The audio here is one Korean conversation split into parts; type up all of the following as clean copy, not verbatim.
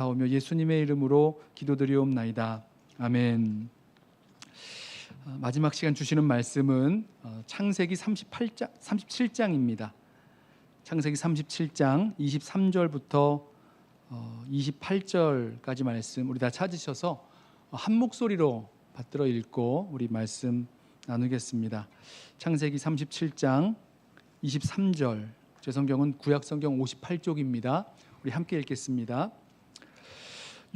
하오며 예수님의 이름으로 기도드리옵나이다. 아멘. 마지막 시간 주시는 말씀은 창세기 37장입니다. 창세기 37장 23절부터 28절까지 말씀 우리 다 찾으셔서 한 목소리로 받들어 읽고 우리 말씀 나누겠습니다. 창세기 37장 23절, 제 성경은 구약성경 58쪽입니다. 우리 함께 읽겠습니다.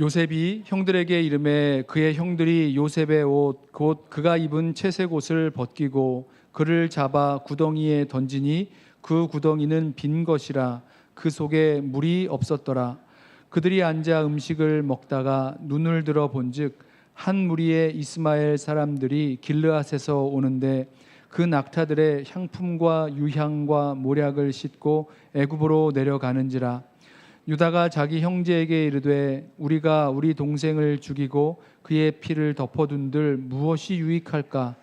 요셉이 형들에게 이르매 그의 형들이 요셉의 옷 곧 그가 입은 채색 옷을 벗기고 그를 잡아 구덩이에 던지니 그 구덩이는 빈 것이라 그 속에 물이 없었더라. 그들이 앉아 음식을 먹다가 눈을 들어 본즉 한 무리의 이스마엘 사람들이 길르앗에서 오는데 그 낙타들의 향품과 유향과 모략을 싣고 애굽으로 내려가는지라. 유다가 자기 형제에게 이르되 우리가 우리 동생을 죽이고 그의 피를 덮어둔들 무엇이 유익할까?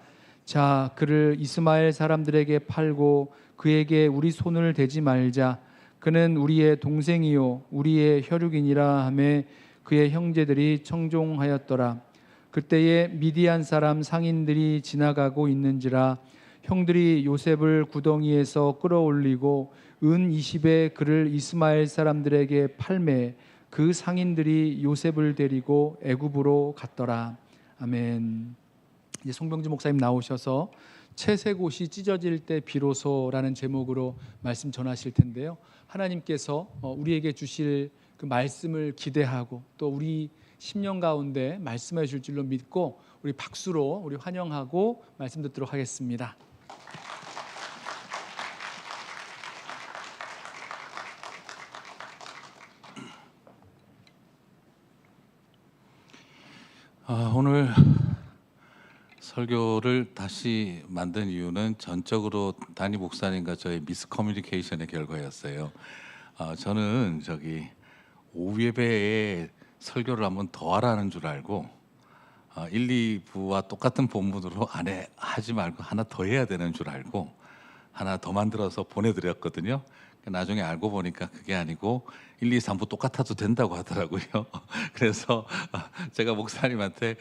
자, 그를 이스마엘 사람들에게 팔고 그에게 우리 손을 대지 말자. 그는 우리의 동생이요 우리의 혈육이니라 하매 그의 형제들이 청종하였더라. 그때에 미디안 사람 상인들이 지나가고 있는지라. 형들이 요셉을 구덩이에서 끌어올리고 은 20에 그를 이스마엘 사람들에게 팔매 그 상인들이 요셉을 데리고 애굽으로 갔더라. 아멘. 이제 송병주 목사님 나오셔서 채색 옷이 찢어질 때 비로소라는 제목으로 말씀 전하실 텐데요. 하나님께서 우리에게 주실 그 말씀을 기대하고 또 우리 심령 가운데 말씀해 줄 줄로 믿고 우리 박수로 우리 환영하고 말씀 듣도록 하겠습니다. 오늘 설교를 다시 만든 이유는 전적으로 담임 목사님과 저의 미스커뮤니케이션의 결과였어요. 저는 오후 예배에 설교를 한번 더 하라는 줄 알고 1, 2부와 똑같은 본문으로 하지 말고 하나 더 해야 되는 줄 알고 하나 더 만들어서 보내드렸거든요. 나중에 알고 보니까 그게 아니고 1, 2, 3부 똑같아도 된다고 하더라고요. 그래서 제가 목사님한테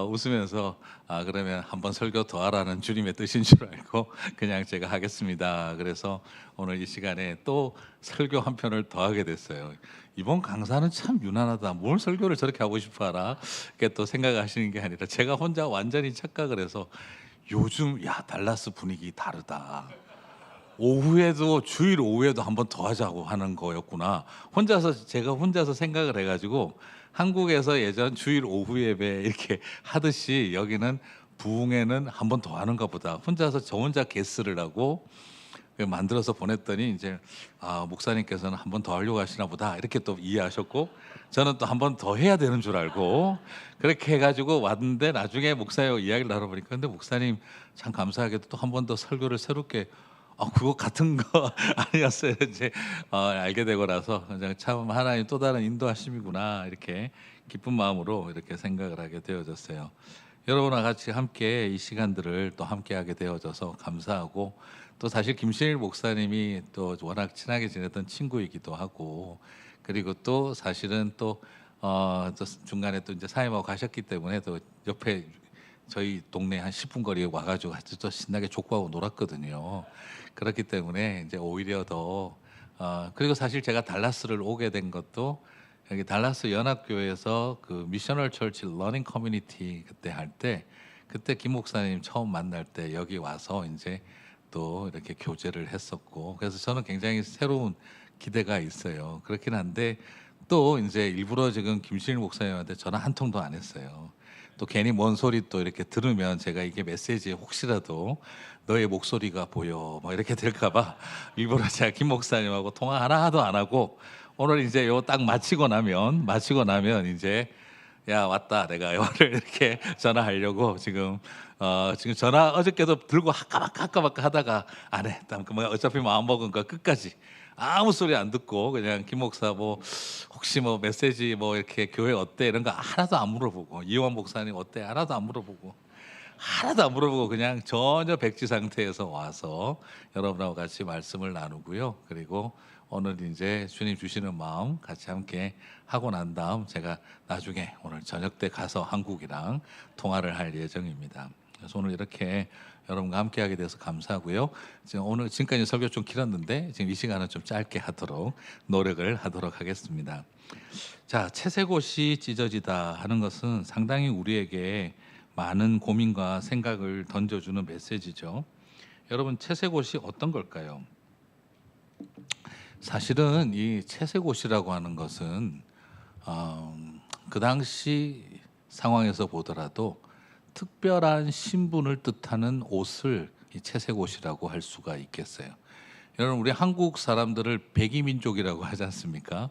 웃으면서 그러면 한번 설교 더 하라는 주님의 뜻인 줄 알고 그냥 제가 하겠습니다. 그래서 오늘 이 시간에 또 설교 한 편을 더 하게 됐어요. 이번 강사는 참 유난하다. 뭘 설교를 저렇게 하고 싶어 하나? 이렇게 또 생각하시는 게 아니라 제가 혼자 완전히 착각을 해서 요즘 달라스 분위기 다르다. 오후에도 주일 오후에도 한번 더 하자고 하는 거였구나. 제가 혼자서 생각을 해가지고 한국에서 예전 주일 오후 예배 이렇게 하듯이 여기는 부흥회는 한번 더 하는가 보다. 혼자서 저 혼자 게스를 하고 만들어서 보냈더니 이제 목사님께서는 한번 더 하려고 하시나 보다 이렇게 또 이해하셨고 저는 또 한번 더 해야 되는 줄 알고 그렇게 해가지고 왔는데 나중에 목사님하고 이야기를 나눠보니까 근데 목사님 참 감사하게도 또 한 번 더 설교를 새롭게 그거 같은 거 아니었어요. 이제 알게 되고 나서 참 하나님 또 다른 인도하심이구나 이렇게 기쁜 마음으로 이렇게 생각을 하게 되어졌어요. 여러분과 같이 함께 이 시간들을 또 함께 하게 되어져서 감사하고 또 사실 김신일 목사님이 또 워낙 친하게 지냈던 친구이기도 하고 그리고 또 사실은 또 중간에 또 이제 사임하고 가셨기 때문에 또 옆에 저희 동네 한 10분 거리에 와가지고 아주 또 신나게 족구하고 놀았거든요. 그렇기 때문에 이제 오히려 더 그리고 사실 제가 달라스를 오게 된 것도 여기 달라스 연합교회에서 그 미셔널 처치 러닝 커뮤니티 그때 할 때 그때 김 목사님 처음 만날 때 여기 와서 이제 또 이렇게 교제를 했었고 그래서 저는 굉장히 새로운 기대가 있어요. 그렇긴 한데 또 이제 일부러 지금 김신일 목사님한테 전화 한 통도 안 했어요. 또 괜히 뭔 소리 또 이렇게 들으면 제가 이게 메시지에 혹시라도 너의 목소리가 보여 뭐 이렇게 될까봐 일부러 제가 김 목사님하고 통화 하나도 안 하고 오늘 이제 요 딱 마치고 나면 이제 야 왔다 내가 이거를 이렇게 전화하려고 지금 전화 어저께도 들고 아까마까 하다가 안 해. 어차피 마음 먹은 거 끝까지 아무 소리 안 듣고 그냥 김 목사 뭐 혹시 뭐 메시지 뭐 이렇게 교회 어때 이런 거 하나도 안 물어보고 이완 목사님 어때 하나도 안 물어보고 그냥 전혀 백지 상태에서 와서 여러분하고 같이 말씀을 나누고요. 그리고 오늘 이제 주님 주시는 마음 같이 함께 하고 난 다음 제가 나중에 오늘 저녁 때 가서 한국이랑 통화를 할 예정입니다. 그래서 오늘 이렇게 여러분과 함께하게 돼서 감사하고요. 지금까지 설교 좀 길었는데 지금 이 시간은 좀 짧게 하도록 노력을 하도록 하겠습니다. 자, 채색옷이 찢어지다 하는 것은 상당히 우리에게 많은 고민과 생각을 던져주는 메시지죠. 여러분, 채색옷이 어떤 걸까요? 사실은 이 채색옷이라고 하는 것은 그 당시 상황에서 보더라도 특별한 신분을 뜻하는 옷을 이 채색옷이라고 할 수가 있겠어요. 여러분, 우리 한국 사람들을 백이민족이라고 하지 않습니까?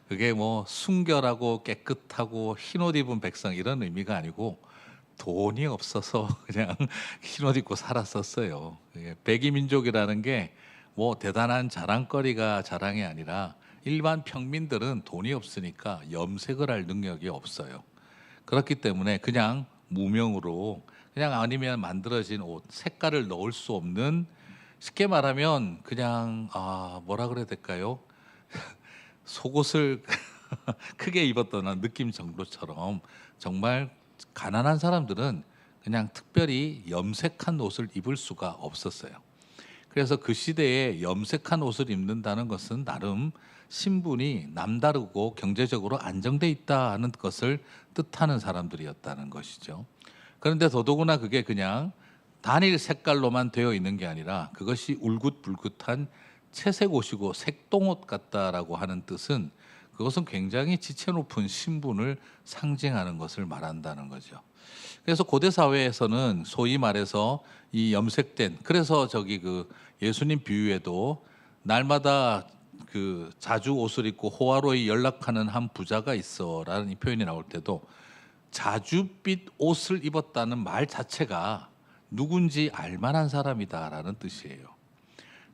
그게 뭐 순결하고 깨끗하고 흰옷 입은 백성 이런 의미가 아니고 돈이 없어서 그냥 흰옷 입고 살았었어요. 백이민족이라는 게 뭐 대단한 자랑거리가 자랑이 아니라 일반 평민들은 돈이 없으니까 염색을 할 능력이 없어요. 그렇기 때문에 그냥 무명으로 그냥 아니면 만들어진 옷 색깔을 넣을 수 없는, 쉽게 말하면 그냥 뭐라 그래야 될까요? 속옷을 크게 입었던 느낌 정도처럼 정말 가난한 사람들은 그냥 특별히 염색한 옷을 입을 수가 없었어요. 그래서 그 시대에 염색한 옷을 입는다는 것은 나름 신분이 남다르고 경제적으로 안정돼 있다 하는 것을 뜻하는 사람들이었다는 것이죠. 그런데 더더구나 그게 그냥 단일 색깔로만 되어 있는 게 아니라 그것이 울긋불긋한 채색 옷이고 색동옷 같다라고 하는 뜻은 그것은 굉장히 지체 높은 신분을 상징하는 것을 말한다는 거죠. 그래서 고대 사회에서는 소위 말해서 이 염색된, 그래서 예수님 비유에도 날마다 그 자주 옷을 입고 호화로이 연락하는 한 부자가 있어라는 이 표현이 나올 때도 자주빛 옷을 입었다는 말 자체가 누군지 알만한 사람이다라는 뜻이에요.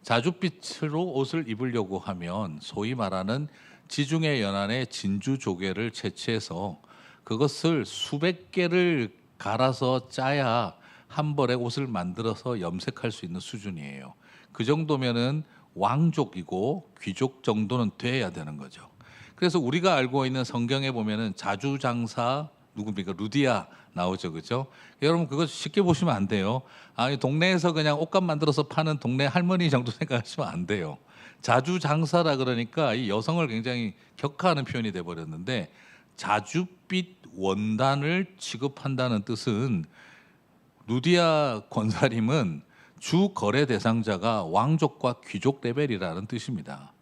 자주빛으로 옷을 입으려고 하면 소위 말하는 지중해 연안의 진주 조개를 채취해서 그것을 수백 개를 갈아서 짜야 한 벌의 옷을 만들어서 염색할 수 있는 수준이에요. 그 정도면은 왕족이고 귀족 정도는 돼야 되는 거죠. 그래서 우리가 알고 있는 성경에 보면은 자주장사 누굽니까? 루디아 나오죠, 그죠? 여러분 그거 쉽게 보시면 안 돼요. 동네에서 그냥 옷감 만들어서 파는 동네 할머니 정도 생각하시면 안 돼요. 자주장사라 그러니까 이 여성을 굉장히 격하하는 표현이 돼 버렸는데, 자주빛 원단을 취급한다는 뜻은 루디아 권사님은 주 거래 대상자가 왕족과 귀족 레벨이라는 뜻입니다.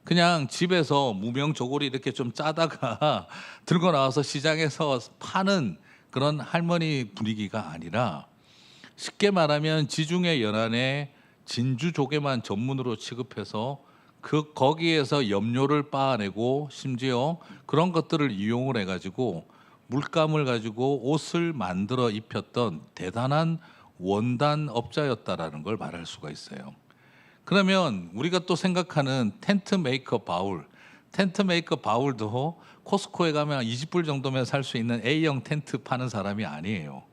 그냥 집에서 무명 저고리 이렇게 좀 짜다가 들고 나와서 시장에서 파는 그런 할머니 분위기가 아니라, 쉽게 말하면 지중해 연안에 진주 조개만 전문으로 취급해서 거기에서 염료를 빻아내고 심지어 그런 것들을 이용을 해가지고 물감을 가지고 옷을 만들어 입혔던 대단한 원단 업자였다라는 걸 말할 수가 있어요. 그러면 우리가 또 생각하는 텐트 메이커 바울도 코스코에 가면 20불 정도면 살 수 있는 A형 텐트 파는 사람이 아니에요.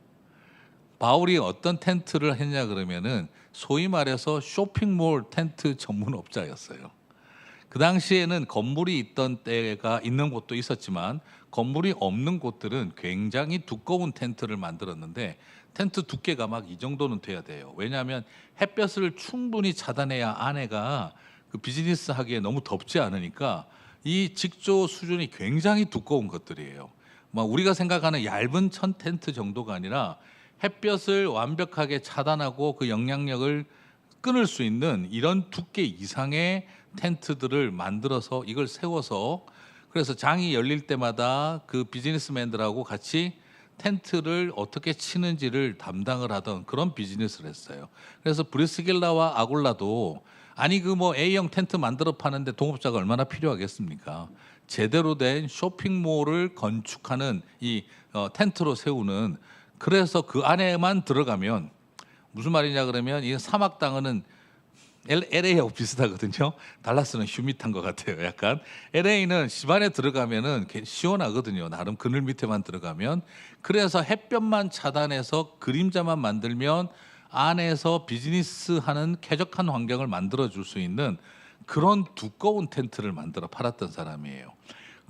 바울이 어떤 텐트를 했냐 그러면은 소위 말해서 쇼핑몰 텐트 전문업자였어요. 그 당시에는 건물이 있던 때가 있는 곳도 있었지만 건물이 없는 곳들은 굉장히 두꺼운 텐트를 만들었는데, 텐트 두께가 막 이 정도는 돼야 돼요. 왜냐하면 햇볕을 충분히 차단해야 안에가 그 비즈니스 하기에 너무 덥지 않으니까 이 직조 수준이 굉장히 두꺼운 것들이에요. 우리가 생각하는 얇은 천 텐트 정도가 아니라 햇볕을 완벽하게 차단하고 그 영향력을 끊을 수 있는 이런 두께 이상의 텐트들을 만들어서 이걸 세워서, 그래서 장이 열릴 때마다 그 비즈니스맨들하고 같이 텐트를 어떻게 치는지를 담당을 하던 그런 비즈니스를 했어요. 그래서 브리스길라와 아굴라도 A형 텐트 만들어 파는데 동업자가 얼마나 필요하겠습니까? 제대로 된 쇼핑몰을 건축하는 이 텐트로 세우는, 그래서 그 안에만 들어가면 무슨 말이냐 그러면 이 사막 땅은 LA하고 비슷하거든요. 달라스는 휴밋한 것 같아요. 약간 LA는 집 안에 들어가면은 시원하거든요. 나름 그늘 밑에만 들어가면. 그래서 햇볕만 차단해서 그림자만 만들면 안에서 비즈니스하는 쾌적한 환경을 만들어 줄 수 있는 그런 두꺼운 텐트를 만들어 팔았던 사람이에요.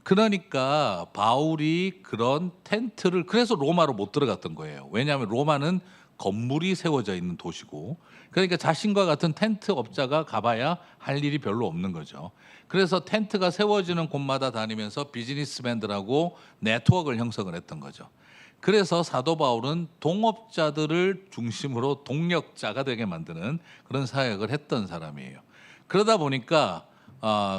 그러니까 바울이 그런 텐트를 그래서 로마로 못 들어갔던 거예요. 왜냐하면 로마는 건물이 세워져 있는 도시고, 그러니까 자신과 같은 텐트 업자가 가봐야 할 일이 별로 없는 거죠. 그래서 텐트가 세워지는 곳마다 다니면서 비즈니스맨들하고 네트워크를 형성을 했던 거죠. 그래서 사도 바울은 동업자들을 중심으로 동력자가 되게 만드는 그런 사역을 했던 사람이에요. 그러다 보니까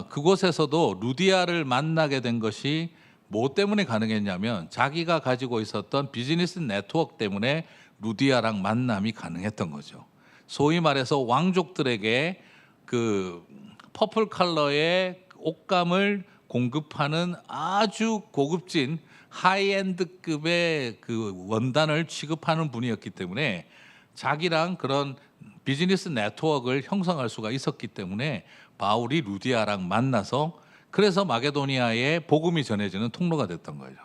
그곳에서도 루디아를 만나게 된 것이 뭐 때문에 가능했냐면 자기가 가지고 있었던 비즈니스 네트워크 때문에 루디아랑 만남이 가능했던 거죠. 소위 말해서 왕족들에게 그 퍼플 컬러의 옷감을 공급하는 아주 고급진 하이엔드급의 그 원단을 취급하는 분이었기 때문에 자기랑 그런 비즈니스 네트워크를 형성할 수가 있었기 때문에 바울이 루디아랑 만나서 그래서 마게도니아에 복음이 전해지는 통로가 됐던 거죠.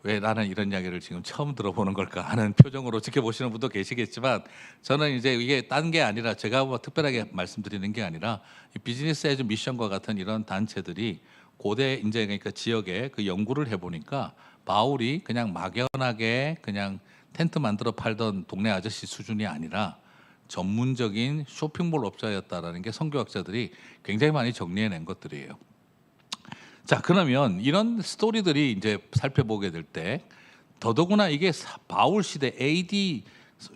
왜 나는 이런 이야기를 지금 처음 들어보는 걸까 하는 표정으로 지켜보시는 분도 계시겠지만, 저는 이제 이게 딴 게 아니라 제가 뭐 특별하게 말씀드리는 게 아니라 이 비즈니스 에즈 미션과 같은 이런 단체들이 고대 이제 그러니까 지역에 그 연구를 해보니까 바울이 그냥 막연하게 그냥 텐트 만들어 팔던 동네 아저씨 수준이 아니라 전문적인 쇼핑몰 업자였다라는 게 선교학자들이 굉장히 많이 정리해낸 것들이에요. 자, 그러면 이런 스토리들이 이제 살펴보게 될 때 더더구나 이게 바울 시대 AD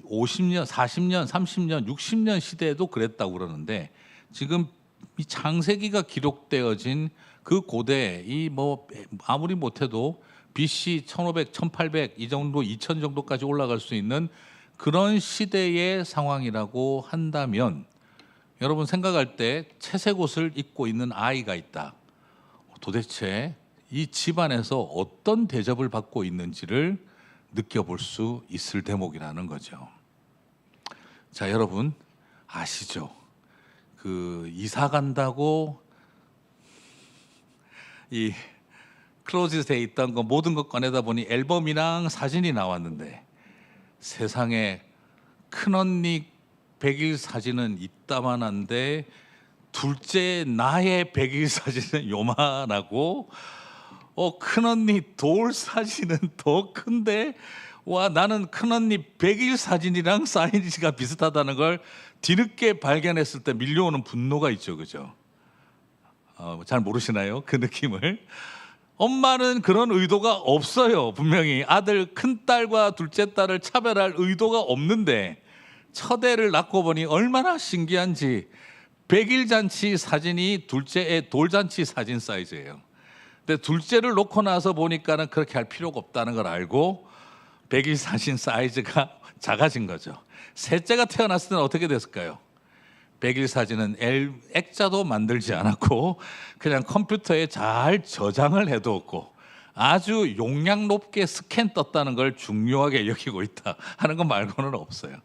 50년, 40년, 30년, 60년 시대에도 그랬다고 그러는데, 지금 이 창세기가 기록되어진 그 고대 이 뭐 아무리 못해도 BC 1500, 1800 이 정도 2000 정도까지 올라갈 수 있는 그런 시대의 상황이라고 한다면, 여러분 생각할 때 채색 옷을 입고 있는 아이가 있다. 도대체 이 집안에서 어떤 대접을 받고 있는지를 느껴볼 수 있을 대목이라는 거죠. 자, 여러분 아시죠? 그 이사 간다고 이 클로짓에 있던 거 모든 것 꺼내다 보니 앨범이랑 사진이 나왔는데, 세상에 큰언니 100일 사진은 이따만한데 둘째 나의 100일 사진은 요만하고 큰언니 돌 사진은 더 큰데, 와, 나는 큰언니 100일 사진이랑 사이즈가 비슷하다는 걸 뒤늦게 발견했을 때 밀려오는 분노가 있죠, 그죠? 잘 모르시나요? 그 느낌을. 엄마는 그런 의도가 없어요. 분명히 아들 큰딸과 둘째 딸을 차별할 의도가 없는데, 첫애를 낳고 보니 얼마나 신기한지 100일 잔치 사진이 둘째의 돌잔치 사진 사이즈예요. 근데 둘째를 놓고 나서 보니까는 그렇게 할 필요가 없다는 걸 알고 100일 사진 사이즈가 작아진 거죠. 셋째가 태어났을 때는 어떻게 됐을까요? 100일 사진은 액자도 만들지 않았고 그냥 컴퓨터에 잘 저장을 해두었고 아주 용량 높게 스캔 떴다는 걸 중요하게 여기고 있다 하는 것 말고는 없어요.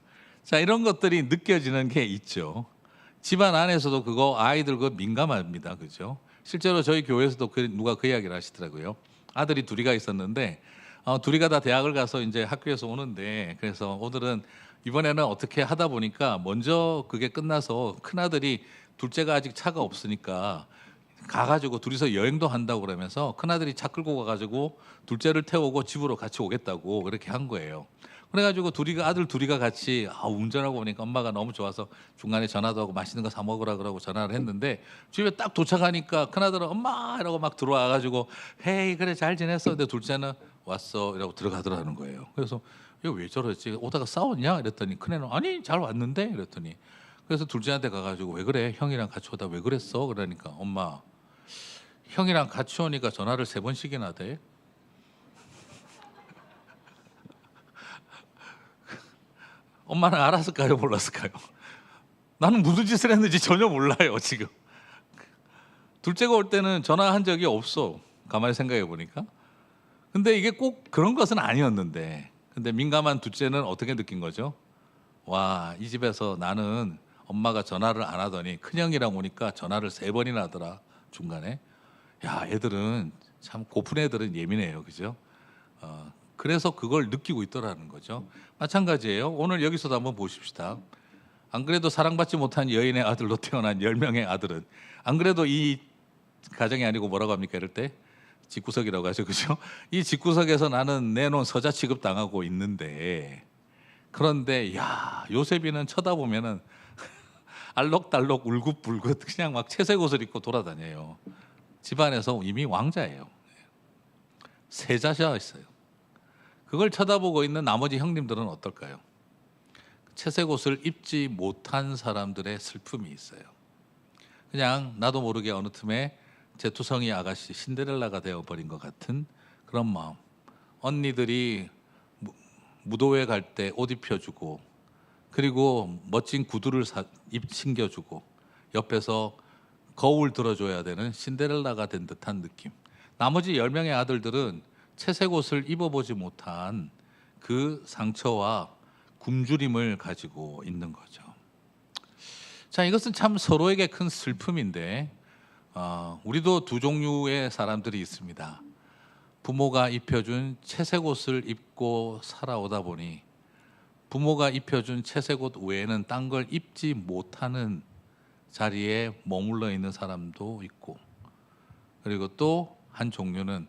자, 이런 것들이 느껴지는 게 있죠. 집안 안에서도 그거 아이들 그거 민감합니다. 그죠? 실제로 저희 교회에서도 누가 그 이야기를 하시더라고요. 아들이 둘이가 있었는데 둘이가 다 대학을 가서 이제 학교에서 오는데, 그래서 오늘은 이번에는 어떻게 하다 보니까 먼저 그게 끝나서 큰아들이 둘째가 아직 차가 없으니까 가가지고 둘이서 여행도 한다고 그러면서 큰아들이 차 끌고 가가지고 둘째를 태우고 집으로 같이 오겠다고 그렇게 한 거예요. 그래가지고 아들 둘이가 같이 운전하고 오니까 엄마가 너무 좋아서 중간에 전화도 하고 맛있는 거 사 먹으라 그러고 전화를 했는데, 집에 딱 도착하니까 큰아들은 엄마 이러고 막 들어와가지고 헤이 그래 잘 지냈어. 근데 둘째는 왔어 이러고 들어가더라는 거예요. 그래서 이거 왜 저러지? 오다가 싸웠냐? 이랬더니 큰애는 아니 잘 왔는데 이랬더니, 그래서 둘째한테 가가지고 왜 그래? 형이랑 같이 오다 왜 그랬어? 그러니까 엄마 형이랑 같이 오니까 전화를 3번씩이나 돼. 엄마는 알았을까요? 몰랐을까요? 나는 무슨 짓을 했는지 전혀 몰라요 지금. 둘째가 올 때는 전화한 적이 없어, 가만히 생각해 보니까. 근데 이게 꼭 그런 것은 아니었는데, 근데 민감한 둘째는 어떻게 느낀 거죠? 와, 이 집에서 나는 엄마가 전화를 안 하더니 큰형이랑 오니까 전화를 3번이나 하더라 중간에. 야, 애들은 참 고픈 애들은 예민해요, 그죠? 그래서 그걸 느끼고 있더라는 거죠. 마찬가지예요. 오늘 여기서도 한번 보십시다. 안 그래도 사랑받지 못한 여인의 아들로 태어난 10명의 아들은 안 그래도 이 가정이 아니고 뭐라고 합니까? 이럴 때 집구석이라고 하죠, 그죠? 이 집구석에서 나는 내놓은 서자 취급 당하고 있는데, 그런데 야 요셉이는 쳐다보면은 알록달록 울긋불긋 그냥 막 채색 옷을 입고 돌아다녀요. 집안에서 이미 왕자예요. 세자셔 있어요. 그걸 쳐다보고 있는 나머지 형님들은 어떨까요? 채색 옷을 입지 못한 사람들의 슬픔이 있어요. 그냥 나도 모르게 어느 틈에 제투성이 아가씨 신데렐라가 되어버린 것 같은 그런 마음. 언니들이 무도회 갈 때 옷 입혀주고, 그리고 멋진 구두를 챙겨주고, 옆에서 거울 들어줘야 되는 신데렐라가 된 듯한 느낌. 나머지 10명의 아들들은 채색 옷을 입어보지 못한 그 상처와 굶주림을 가지고 있는 거죠. 자, 이것은 참 서로에게 큰 슬픔인데, 우리도 두 종류의 사람들이 있습니다. 부모가 입혀준 채색 옷을 입고 살아오다 보니 부모가 입혀준 채색 옷 외에는 딴 걸 입지 못하는 자리에 머물러 있는 사람도 있고, 그리고 또 한 종류는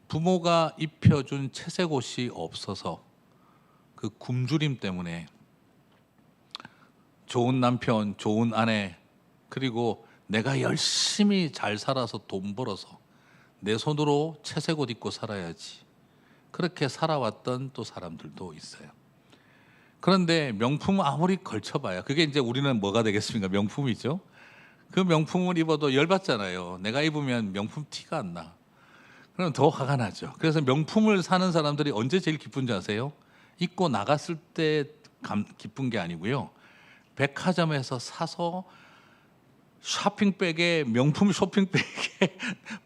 부모가 입혀준 채색 옷이 없어서 그 굶주림 때문에 좋은 남편, 좋은 아내, 그리고 내가 열심히 잘 살아서 돈 벌어서 내 손으로 채색 옷 입고 살아야지, 그렇게 살아왔던 또 사람들도 있어요. 그런데 명품을 아무리 걸쳐봐야 그게 이제 우리는 뭐가 되겠습니까? 명품이죠. 그 명품을 입어도 열받잖아요. 내가 입으면 명품 티가 안 나. 그럼 더 화가 나죠. 그래서 명품을 사는 사람들이 언제 제일 기쁜지 아세요? 입고 나갔을 때 기쁜 게 아니고요. 백화점에서 사서 쇼핑백에, 명품 쇼핑백에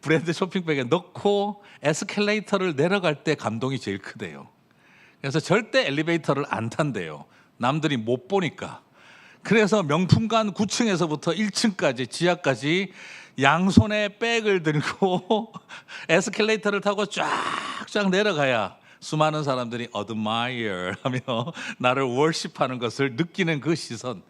브랜드 쇼핑백에 넣고 에스컬레이터를 내려갈 때 감동이 제일 크대요. 그래서 절대 엘리베이터를 안 탄대요. 남들이 못 보니까. 그래서 명품관 9층에서부터 1층까지 지하까지 양손에 백을 들고 에스컬레이터를 타고 쫙쫙 내려가야 수많은 사람들이 admire 하며 나를 월십하는 것을 느끼는 그 시선.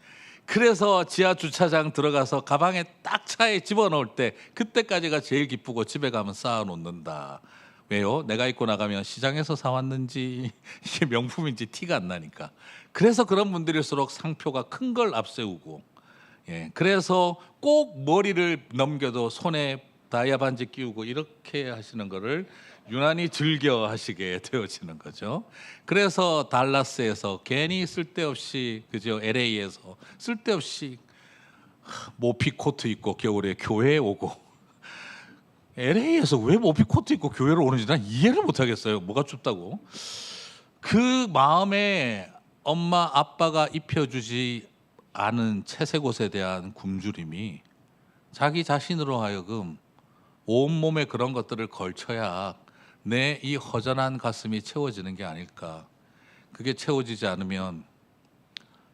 그래서 지하 주차장 들어가서 가방에 딱 차에 집어넣을 때 그때까지가 제일 기쁘고 집에 가면 쌓아놓는다. 왜요? 내가 입고 나가면 시장에서 사왔는지 이게 명품인지 티가 안 나니까. 그래서 그런 분들일수록 상표가 큰 걸 앞세우고, 그래서 꼭 머리를 넘겨도 손에 다이아 반지 끼우고 이렇게 하시는 거를 유난히 즐겨 하시게 되어지는 거죠. 그래서 달라스에서 괜히 쓸데없이, 그죠? LA에서 쓸데없이 모피 코트 입고 겨울에 교회에 오고, LA에서 왜 모피 코트 입고 교회를 오는지 난 이해를 못 하겠어요. 뭐가 춥다고. 그 마음에 엄마 아빠가 입혀주지 않은 채색 옷에 대한 굶주림이 자기 자신으로 하여금 온몸에 그런 것들을 걸쳐야 내 이 허전한 가슴이 채워지는 게 아닐까. 그게 채워지지 않으면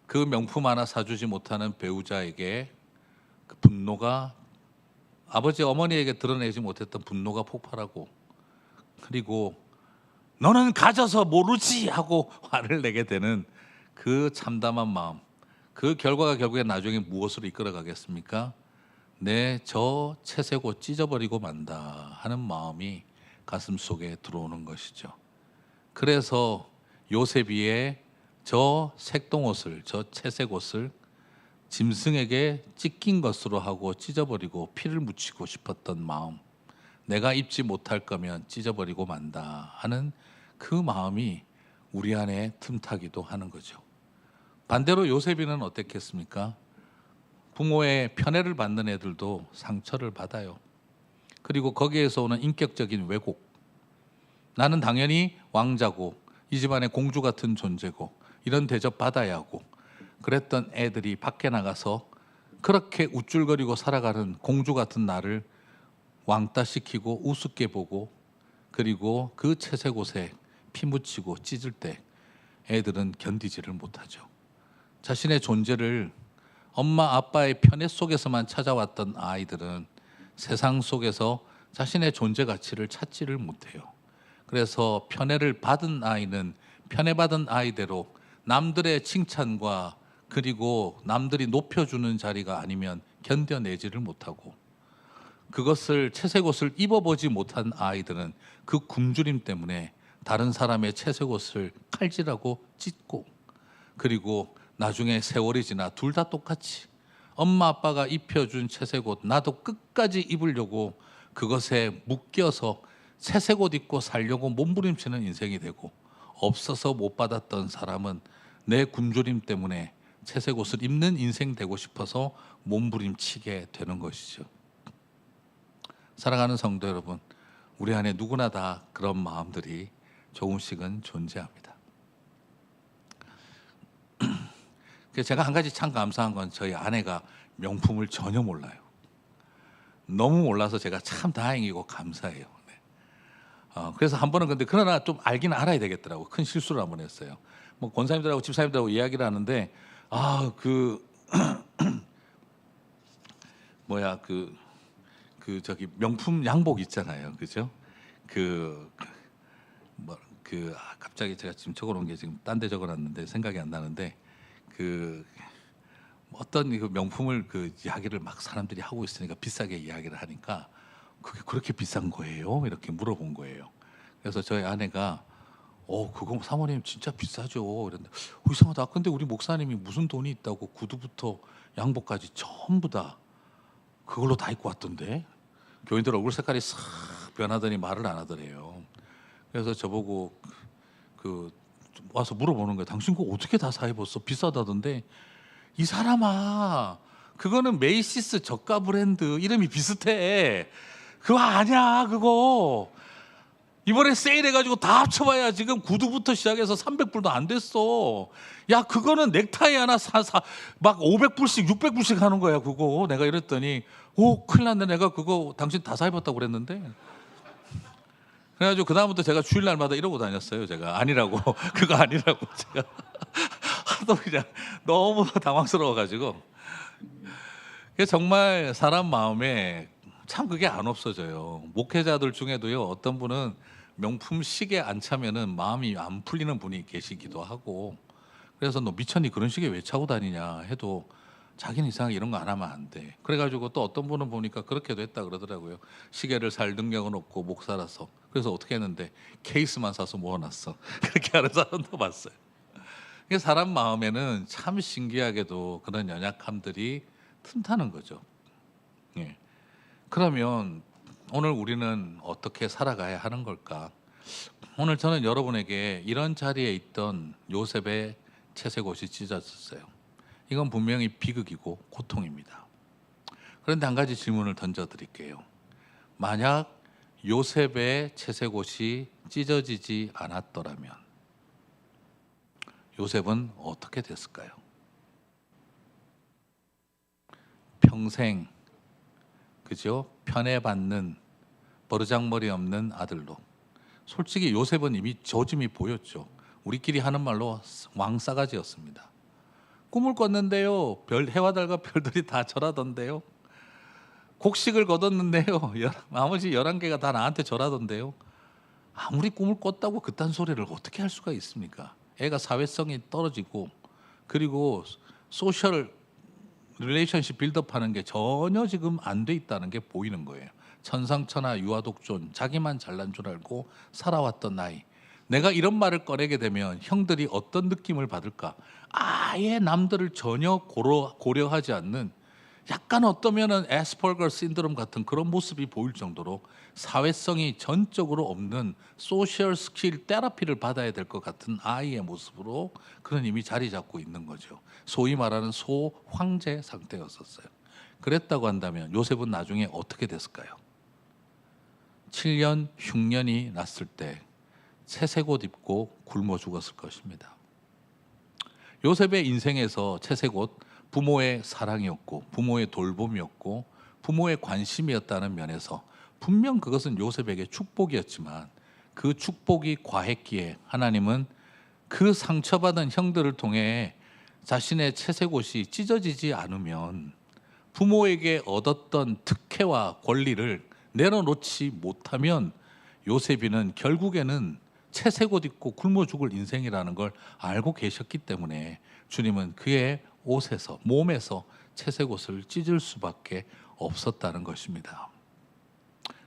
그 명품 하나 사주지 못하는 배우자에게 그 분노가, 아버지 어머니에게 드러내지 못했던 분노가 폭발하고, 그리고 너는 가져서 모르지 하고 화를 내게 되는 그 참담한 마음. 그 결과가 결국에 나중에 무엇으로 이끌어 가겠습니까? 내 저 채색 옷 찢어버리고 만다 하는 마음이 가슴 속에 들어오는 것이죠. 그래서 요셉이의 저 색동옷을, 저 채색 옷을 짐승에게 찢긴 것으로 하고 찢어버리고 피를 묻히고 싶었던 마음, 내가 입지 못할 거면 찢어버리고 만다 하는 그 마음이 우리 안에 틈타기도 하는 거죠. 반대로 요셉이는 어땠겠습니까? 부모의 편애를 받는 애들도 상처를 받아요. 그리고 거기에서 오는 인격적인 왜곡. 나는 당연히 왕자고 이 집안의 공주 같은 존재고 이런 대접 받아야 하고 그랬던 애들이 밖에 나가서 그렇게 우쭐거리고 살아가는 공주 같은 나를 왕따시키고 우습게 보고, 그리고 그 채색 옷에 피 묻히고 찢을 때 애들은 견디지를 못하죠. 자신의 존재를 엄마 아빠의 편애 속에서만 찾아왔던 아이들은 세상 속에서 자신의 존재 가치를 찾지를 못해요. 그래서 편애를 받은 아이는 편애받은 아이대로 남들의 칭찬과 그리고 남들이 높여주는 자리가 아니면 견뎌내지를 못하고, 그것을 채색 옷을 입어보지 못한 아이들은 그 굶주림 때문에 다른 사람의 채색 옷을 칼질하고 찢고, 그리고 나중에 세월이 지나 둘 다 똑같이 엄마 아빠가 입혀준 채색 옷 나도 끝까지 입으려고 그것에 묶여서 채색 옷 입고 살려고 몸부림치는 인생이 되고, 없어서 못 받았던 사람은 내 굶주림 때문에 채색 옷을 입는 인생 되고 싶어서 몸부림치게 되는 것이죠. 사랑하는 성도 여러분, 우리 안에 누구나 다 그런 마음들이 조금씩은 존재합니다. 그래서 제가 한 가지 참 감사한 건 저희 아내가 명품을 전혀 몰라요. 너무 몰라서 제가 참 다행이고 감사해요. 네. 그래서 한 번은 근데 그러나 좀 알기는 알아야 되겠더라고. 큰 실수를 한 번 했어요. 뭐 권사님들하고 집사님들하고 이야기를 하는데 저기 명품 양복 있잖아요, 그죠? 갑자기 제가 지금 적어놓은 게 지금 딴 데 적어놨는데 생각이 안 나는데 어떤 그 명품을 이야기를 막 사람들이 하고 있으니까 비싸게 이야기를 하니까 그게 그렇게 비싼 거예요? 이렇게 물어본 거예요. 그래서 저희 아내가 그거 사모님 진짜 비싸죠. 이랬는데 이상하다. 근데 우리 목사님이 무슨 돈이 있다고 구두부터 양복까지 전부 다 그걸로 다 입고 왔던데. 교인들 얼굴 색깔이 싹 변하더니 말을 안 하더래요. 그래서 저보고 와서 물어보는 거예요. 당신 그거 어떻게 다 사 입었어? 비싸다던데. 이 사람아, 그거는 메이시스 저가 브랜드 이름이 비슷해. 그거 아니야 그거. 이번에 세일해가지고 다 합쳐봐야 지금 구두부터 시작해서 300불도 안 됐어. 야, 그거는 넥타이 하나 막 500불씩 600불씩 하는 거야 그거. 내가 이랬더니 큰일 났네. 내가 그거 당신 다 사 입었다고 그랬는데. 그래가지고 그다음부터 제가 주일날마다 이러고 다녔어요. 제가 아니라고. 그거 아니라고 제가 하도 그냥 너무 당황스러워가지고. 정말 사람 마음에 참 그게 안 없어져요. 목회자들 중에도요, 어떤 분은 명품 시계 안 차면은 마음이 안 풀리는 분이 계시기도 하고. 그래서 너 미쳤니? 그런 시계 왜 차고 다니냐 해도 자기는 이상하게 이런 거 안 하면 안 돼. 그래가지고 또 어떤 분은 보니까 그렇게도 했다 그러더라고요. 시계를 살 능력은 없고 못 살아서. 그래서 어떻게 했는데 케이스만 사서 모아놨어. 그렇게 하는 사람도 봤어요. 사람 마음에는 참 신기하게도 그런 연약함들이 틈타는 거죠. 예. 그러면 오늘 우리는 어떻게 살아가야 하는 걸까? 오늘 저는 여러분에게 이런 자리에 있던 요셉의 채색 옷이 찢어졌어요. 이건 분명히 비극이고 고통입니다. 그런데 한 가지 질문을 던져드릴게요. 만약 요셉의 채색 옷이 찢어지지 않았더라면 요셉은 어떻게 됐을까요? 평생 그죠? 편애받는 버르장머리 없는 아들로. 솔직히 요셉은 이미 조짐이 보였죠. 우리끼리 하는 말로 왕싸가지였습니다. 꿈을 꿨는데요, 해와 달과 별들이 다 절하던데요. 곡식을 거뒀는데요, 나머지 11개가 다 나한테 절하던데요. 아무리 꿈을 꿨다고 그딴 소리를 어떻게 할 수가 있습니까? 애가 사회성이 떨어지고, 그리고 소셜 릴레이션십 빌드업하는 게 전혀 지금 안 돼 있다는 게 보이는 거예요. 천상천하 유아독존, 자기만 잘난 줄 알고 살아왔던 나이. 내가 이런 말을 꺼내게 되면 형들이 어떤 느낌을 받을까? 아예 남들을 전혀 고려하지 않는, 약간 어떠면은 애스퍼거 신드롬 같은 그런 모습이 보일 정도로 사회성이 전적으로 없는 소셜 스킬 테라피를 받아야 될 것 같은 아이의 모습으로 그런 이미 자리 잡고 있는 거죠. 소위 말하는 소황제 상태였었어요. 그랬다고 한다면 요셉은 나중에 어떻게 됐을까요? 7년 흉년이 났을 때 채색 옷 입고 굶어 죽었을 것입니다. 요셉의 인생에서 채색 옷, 부모의 사랑이었고 부모의 돌봄이었고 부모의 관심이었다는 면에서 분명 그것은 요셉에게 축복이었지만, 그 축복이 과했기에 하나님은 그 상처받은 형들을 통해 자신의 채색 옷이 찢어지지 않으면 부모에게 얻었던 특혜와 권리를 내려놓지 못하면 요셉이는 결국에는 채색 옷 입고 굶어 죽을 인생이라는 걸 알고 계셨기 때문에 주님은 그의 옷에서, 몸에서 채색 옷을 찢을 수밖에 없었다는 것입니다.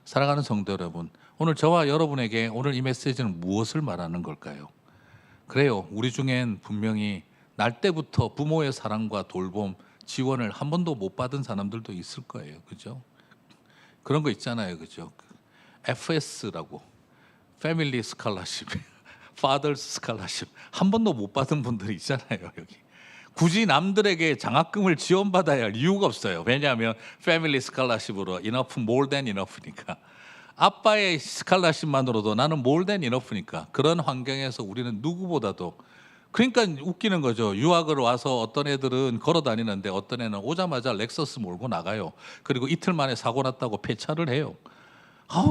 사랑하는 성도 여러분, 오늘 저와 여러분에게 오늘 이 메시지는 무엇을 말하는 걸까요? 그래요. 우리 중엔 분명히 날 때부터 부모의 사랑과 돌봄, 지원을 한 번도 못 받은 사람들도 있을 거예요. 그죠? 그런 거 있잖아요. 그죠? FS라고. Family Scholarship, Father's Scholarship. 한 번도 못 받은 분들이 있잖아요. 여기. 굳이 남들에게 장학금을 지원받아야 할 이유가 없어요. 왜냐하면 Family Scholarship으로 enough, more than enough니까. 아빠의 스칼라십만으로도 나는 more than enough니까. 그런 환경에서 우리는 누구보다도, 그러니까 웃기는 거죠. 유학을 와서 어떤 애들은 걸어 다니는데 어떤 애는 오자마자 렉서스 몰고 나가요. 그리고 이틀 만에 사고 났다고 폐차를 해요.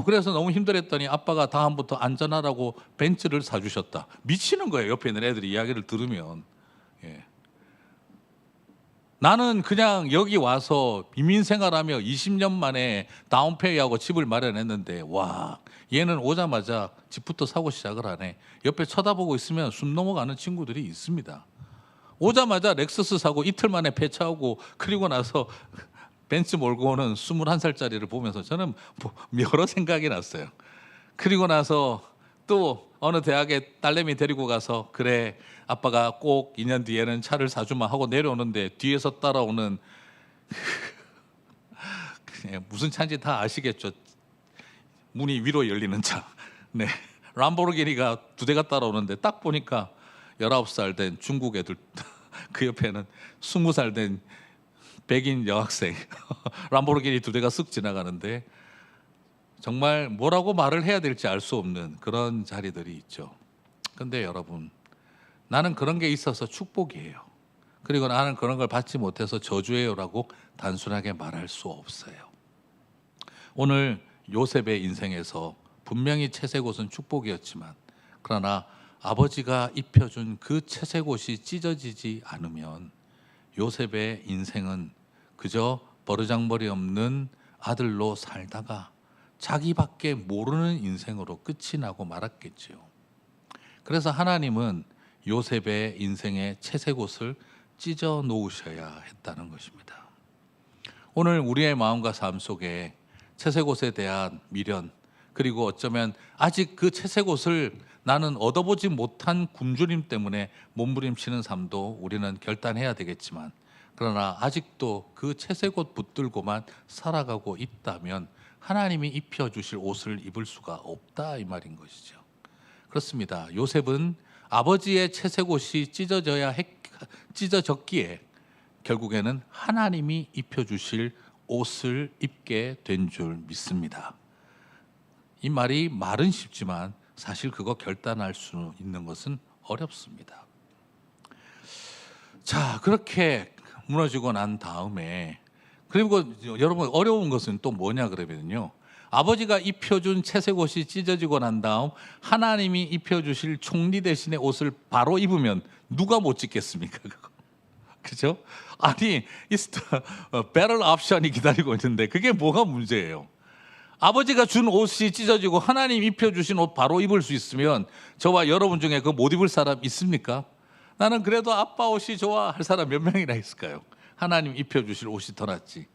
그래서 너무 힘들었더니 아빠가 다음부터 안전하라고 벤츠를 사주셨다. 미치는 거예요. 옆에 있는 애들이 이야기를 들으면. 예. 나는 그냥 여기 와서 이민 생활하며 20년 만에 다운페이하고 집을 마련했는데, 와, 얘는 오자마자 집부터 사고 시작을 하네. 옆에 쳐다보고 있으면 숨 넘어가는 친구들이 있습니다. 오자마자 렉서스 사고 이틀 만에 폐차하고, 그리고 나서 벤츠 몰고 오는 21살짜리를 보면서 저는 여러 생각이 났어요. 그리고 나서 또 어느 대학에 딸내미 데리고 가서, 그래 아빠가 꼭 2년 뒤에는 차를 사주마 하고 내려오는데 뒤에서 따라오는 무슨 차인지 다 아시겠죠? 문이 위로 열리는 차. 네. 람보르기니가 2대가 따라오는데 딱 보니까 19살 된 중국 애들, 그 옆에는 20살 된 백인 여학생. 람보르기니 2대가 쓱 지나가는데 정말 뭐라고 말을 해야 될지 알 수 없는 그런 자리들이 있죠. 근데 여러분, 나는 그런 게 있어서 축복이에요. 그리고 나는 그런 걸 받지 못해서 저주예요라고 단순하게 말할 수 없어요. 오늘 요셉의 인생에서 분명히 채색옷은 축복이었지만, 그러나 아버지가 입혀준 그 채색옷이 찢어지지 않으면 요셉의 인생은 그저 버르장머리 없는 아들로 살다가 자기밖에 모르는 인생으로 끝이 나고 말았겠지요. 그래서 하나님은 요셉의 인생의 채색옷을 찢어 놓으셔야 했다는 것입니다. 오늘 우리의 마음과 삶 속에 채색옷에 대한 미련, 그리고 어쩌면 아직 그 채색옷을 나는 얻어보지 못한 굶주림 때문에 몸부림치는 삶도 우리는 결단해야 되겠지만, 그러나 아직도 그 채색옷 붙들고만 살아가고 있다면 하나님이 입혀주실 옷을 입을 수가 없다, 이 말인 것이죠. 그렇습니다. 요셉은 아버지의 채색옷이 찢어졌기에 결국에는 하나님이 입혀주실 옷을 입게 된 줄 믿습니다. 이 말은 쉽지만 사실 그거 결단할 수 있는 것은 어렵습니다. 자, 그렇게 무너지고 난 다음에, 그리고 여러분 어려운 것은 또 뭐냐 그러면요, 아버지가 입혀준 채색옷이 찢어지고 난 다음 하나님이 입혀주실 총리 대신의 옷을 바로 입으면 누가 못 찍겠습니까? 그죠? 아니, 배럴 옵션이 기다리고 있는데 그게 뭐가 문제예요? 아버지가 준 옷이 찢어지고 하나님 입혀주신 옷 바로 입을 수 있으면 저와 여러분 중에 그거 못 입을 사람 있습니까? 나는 그래도 아빠 옷이 좋아 할 사람 몇 명이나 있을까요? 하나님 입혀주실 옷이 더 낫지.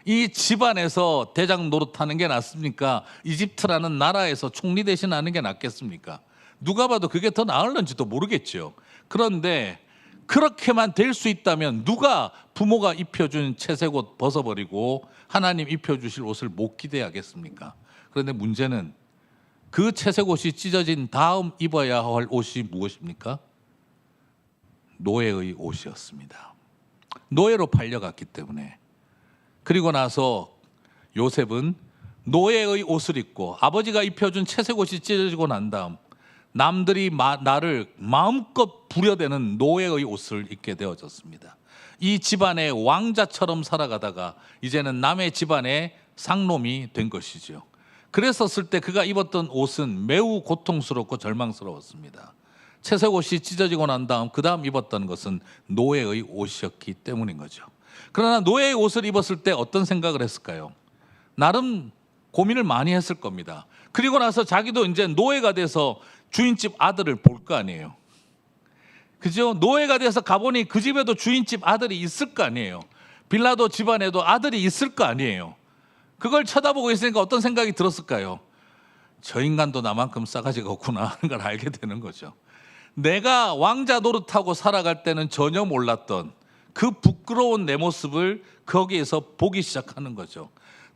이 집안에서 대장 노릇하는 게 낫습니까? 이집트라는 나라에서 총리 대신하는 게 낫겠습니까? 누가 봐도 그게 더 나을런지도 모르겠죠. 그런데 그렇게만 될 수 있다면 누가 부모가 입혀준 채색옷 벗어버리고 하나님 입혀주실 옷을 못 기대하겠습니까? 그런데 문제는 그 채색옷이 찢어진 다음 입어야 할 옷이 무엇입니까? 노예의 옷이었습니다. 노예로 팔려갔기 때문에. 그리고 나서 요셉은 노예의 옷을 입고 아버지가 입혀준 채색옷이 찢어지고 난 다음 남들이 나를 마음껏 부려대는 노예의 옷을 입게 되어졌습니다. 이 집안의 왕자처럼 살아가다가 이제는 남의 집안의 상놈이 된 것이죠. 그랬었을 때 그가 입었던 옷은 매우 고통스럽고 절망스러웠습니다. 채색옷이 찢어지고 난 다음 그 다음 입었던 것은 노예의 옷이었기 때문인 거죠. 그러나 노예의 옷을 입었을 때 어떤 생각을 했을까요? 나름 고민을 많이 했을 겁니다. 그리고 나서 자기도 이제 노예가 돼서 주인집 아들을 볼 거 아니에요. 그죠? 노예가 돼서 가보니 그 집에도 주인집 아들이 있을 거 아니에요. 빌라도 집안에도 아들이 있을 거 아니에요. 그걸 쳐다보고 있으니까 어떤 생각이 들었을까요? 저 인간도 나만큼 싸가지가 없구나 하는 걸 알게 되는 거죠. 내가 왕자 노릇하고 살아갈 때는 전혀 몰랐던 그 부끄러운 내 모습을 거기에서 보기 시작하는 거죠.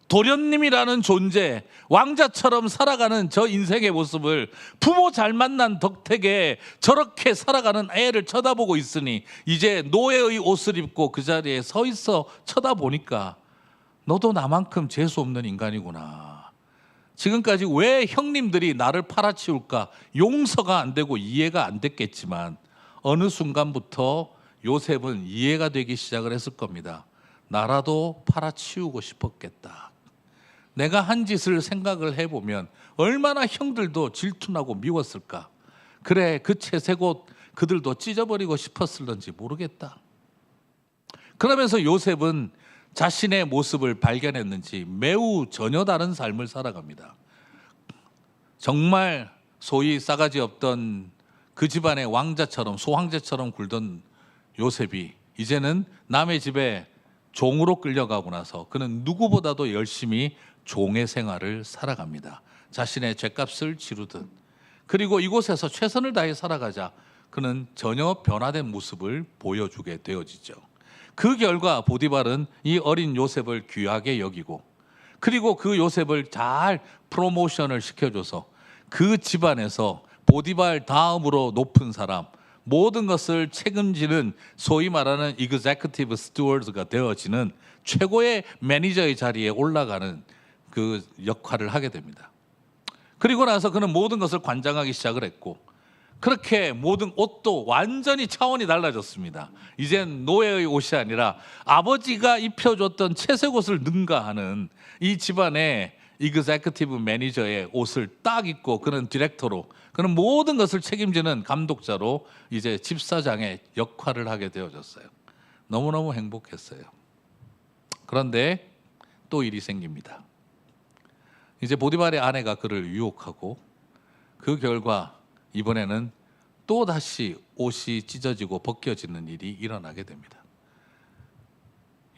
도련님이라는 존재, 왕자처럼 살아가는 저 인생의 모습을 부모 잘 만난 덕택에 저렇게 살아가는 애를 쳐다보고 있으니 이제 노예의 옷을 입고 그 자리에 서 있어 쳐다보니까 너도 나만큼 재수 없는 인간이구나. 지금까지 왜 형님들이 나를 팔아치울까 용서가 안 되고 이해가 안 됐겠지만 어느 순간부터 요셉은 이해가 되기 시작을 했을 겁니다. 나라도 팔아치우고 싶었겠다. 내가 한 짓을 생각을 해보면 얼마나 형들도 질투나고 미웠을까. 그래, 그 채색옷 그들도 찢어버리고 싶었을런지 모르겠다. 그러면서 요셉은 자신의 모습을 발견했는지 매우 전혀 다른 삶을 살아갑니다. 정말 소위 싸가지 없던 그 집안의 왕자처럼 소황제처럼 굴던 요셉이 이제는 남의 집에 종으로 끌려가고 나서 그는 누구보다도 열심히 종의 생활을 살아갑니다. 자신의 죗값을 치르듯. 그리고 이곳에서 최선을 다해 살아가자 그는 전혀 변화된 모습을 보여주게 되어지죠. 그 결과 보디발은 이 어린 요셉을 귀하게 여기고 그리고 그 요셉을 잘 프로모션을 시켜줘서 그 집안에서 보디발 다음으로 높은 사람, 모든 것을 책임지는 소위 말하는 executive steward가 되어지는 최고의 매니저의 자리에 올라가는 그 역할을 하게 됩니다. 그리고 나서 그는 모든 것을 관장하기 시작을 했고 그렇게 모든 옷도 완전히 차원이 달라졌습니다. 이젠 노예의 옷이 아니라 아버지가 입혀줬던 채색 옷을 능가하는 이 집안의 이그제큐티브 매니저의 옷을 딱 입고 그는 디렉터로, 그는 모든 것을 책임지는 감독자로 이제 집사장의 역할을 하게 되어졌어요. 너무너무 행복했어요. 그런데 또 일이 생깁니다. 이제 보디발의 아내가 그를 유혹하고 그 결과 이번에는 또 다시 옷이 찢어지고 벗겨지는 일이 일어나게 됩니다.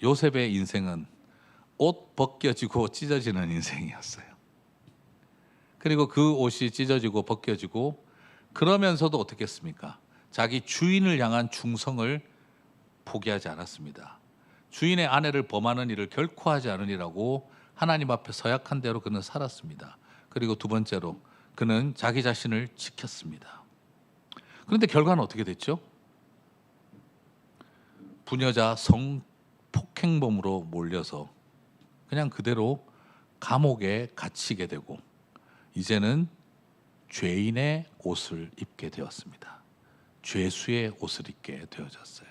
요셉의 인생은 옷 벗겨지고 찢어지는 인생이었어요. 그리고 그 옷이 찢어지고 벗겨지고 그러면서도 어떻게 했습니까? 자기 주인을 향한 충성을 포기하지 않았습니다. 주인의 아내를 범하는 일을 결코 하지 않으리라고 하나님 앞에 서약한 대로 그는 살았습니다. 그리고 두 번째로 그는 자기 자신을 지켰습니다. 그런데 결과는 어떻게 됐죠? 부녀자 성폭행범으로 몰려서 그냥 그대로 감옥에 갇히게 되고 이제는 죄인의 옷을 입게 되었습니다. 죄수의 옷을 입게 되어졌어요.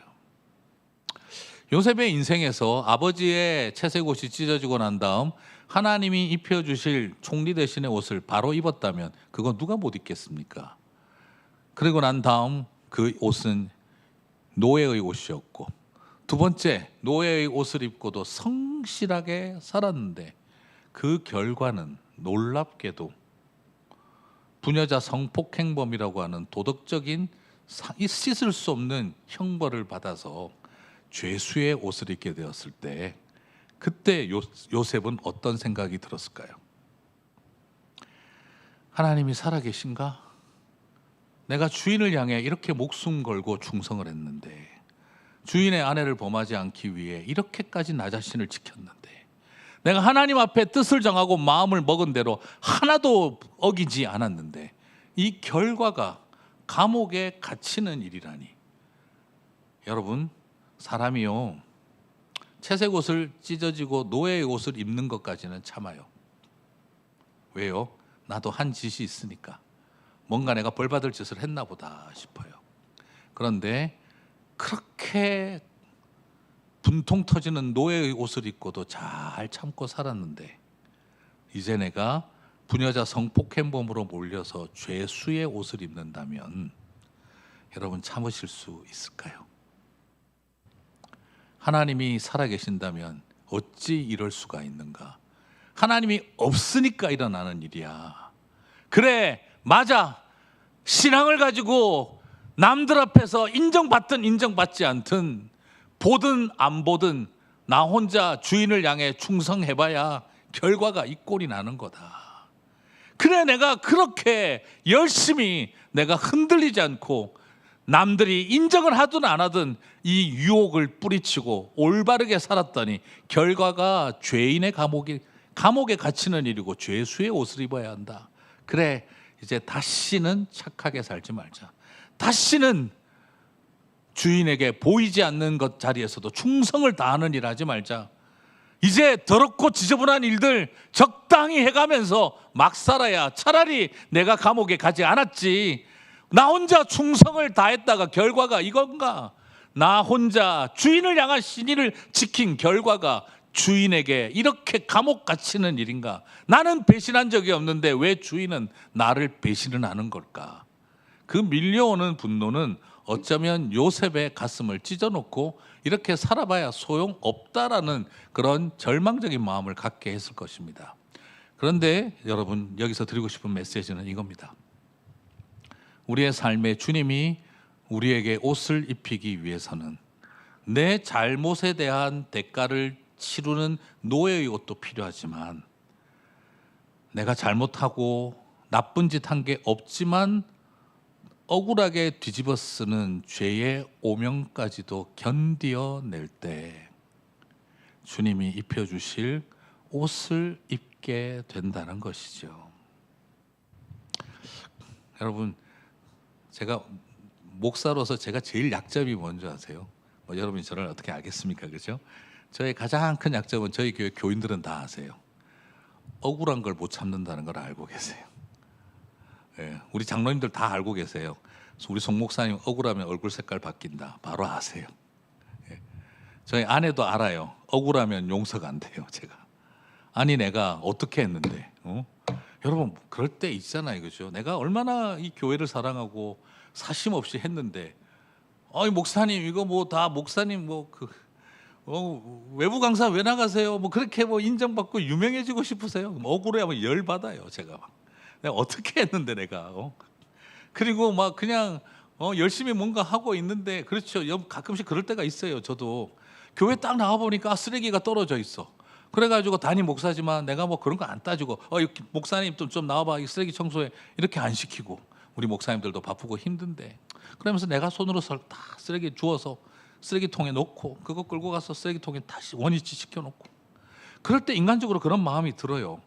요셉의 인생에서 아버지의 채색 옷이 찢어지고 난 다음 하나님이 입혀주실 총리 대신의 옷을 바로 입었다면 그건 누가 못 입겠습니까? 그리고 난 다음 그 옷은 노예의 옷이었고 두 번째 노예의 옷을 입고도 성실하게 살았는데 그 결과는 놀랍게도 부녀자 성폭행범이라고 하는 도덕적인 씻을 수 없는 형벌을 받아서 죄수의 옷을 입게 되었을 때 그때 요셉은 어떤 생각이 들었을까요? 하나님이 살아계신가? 내가 주인을 향해 이렇게 목숨 걸고 충성을 했는데 주인의 아내를 범하지 않기 위해 이렇게까지 나 자신을 지켰는데 내가 하나님 앞에 뜻을 정하고 마음을 먹은 대로 하나도 어기지 않았는데 이 결과가 감옥에 갇히는 일이라니. 여러분, 사람이요 채색 옷을 찢어지고 노예의 옷을 입는 것까지는 참아요. 왜요? 나도 한 짓이 있으니까 뭔가 내가 벌받을 짓을 했나 보다 싶어요. 그런데 그렇게 분통 터지는 노예의 옷을 입고도 잘 참고 살았는데 이제 내가 부녀자 성폭행범으로 몰려서 죄수의 옷을 입는다면 여러분 참으실 수 있을까요? 하나님이 살아계신다면 어찌 이럴 수가 있는가? 하나님이 없으니까 일어나는 일이야. 그래, 맞아. 신앙을 가지고 남들 앞에서 인정받든 인정받지 않든 보든 안 보든 나 혼자 주인을 향해 충성해봐야 결과가 이 꼴이 나는 거다. 그래, 내가 그렇게 열심히 내가 흔들리지 않고 남들이 인정을 하든 안 하든 이 유혹을 뿌리치고 올바르게 살았더니 결과가 죄인의 감옥에 갇히는 일이고 죄수의 옷을 입어야 한다. 그래, 이제 다시는 착하게 살지 말자. 다시는 주인에게 보이지 않는 것 자리에서도 충성을 다하는 일 하지 말자. 이제 더럽고 지저분한 일들 적당히 해가면서 막 살아야 차라리 내가 감옥에 가지 않았지. 나 혼자 충성을 다했다가 결과가 이건가? 나 혼자 주인을 향한 신의를 지킨 결과가 주인에게 이렇게 감옥 갇히는 일인가? 나는 배신한 적이 없는데 왜 주인은 나를 배신을 하는 걸까? 그 밀려오는 분노는 어쩌면 요셉의 가슴을 찢어놓고 이렇게 살아봐야 소용없다라는 그런 절망적인 마음을 갖게 했을 것입니다. 그런데 여러분, 여기서 드리고 싶은 메시지는 이겁니다. 우리의 삶에 주님이 우리에게 옷을 입히기 위해서는 내 잘못에 대한 대가를 치르는 노예의 옷도 필요하지만, 내가 잘못하고 나쁜 짓 한 게 없지만 억울하게 뒤집어 쓰는 죄의 오명까지도 견디어낼 때 주님이 입혀주실 옷을 입게 된다는 것이죠. 여러분, 제가 목사로서 제가 제일 약점이 뭔지 아세요? 여러분이 저를 어떻게 알겠습니까? 그렇죠? 저의 가장 큰 약점은 저희 교회 교인들은 다 아세요. 억울한 걸 못 참는다는 걸 알고 계세요. 예, 우리 장로님들 다 알고 계세요. 우리 송 목사님 억울하면 얼굴 색깔 바뀐다. 바로 아세요. 예, 저희 아내도 알아요. 억울하면 용서가 안 돼요. 제가. 아니, 내가 어떻게 했는데? 여러분, 그럴 때 있잖아요. 그죠? 내가 얼마나 이 교회를 사랑하고 사심 없이 했는데, 목사님 이거 뭐 다 목사님 외부 강사 왜 나가세요? 뭐 그렇게 뭐 인정받고 유명해지고 싶으세요? 억울해하면 열 받아요. 제가 막. 내가 어떻게 했는데 내가. 그리고 막 그냥 열심히 뭔가 하고 있는데, 그렇죠. 가끔씩 그럴 때가 있어요. 저도 교회 딱 나와 보니까 쓰레기가 떨어져 있어. 그래가지고 담임 목사지만 내가 뭐 그런 거 안 따지고 목사님 좀 나와봐, 이 쓰레기 청소해, 이렇게 안 시키고. 우리 목사님들도 바쁘고 힘든데, 그러면서 내가 손으로 다 쓰레기 주워서 쓰레기통에 놓고 그거 끌고 가서 쓰레기통에 다시 원위치 시켜놓고. 그럴 때 인간적으로 그런 마음이 들어요.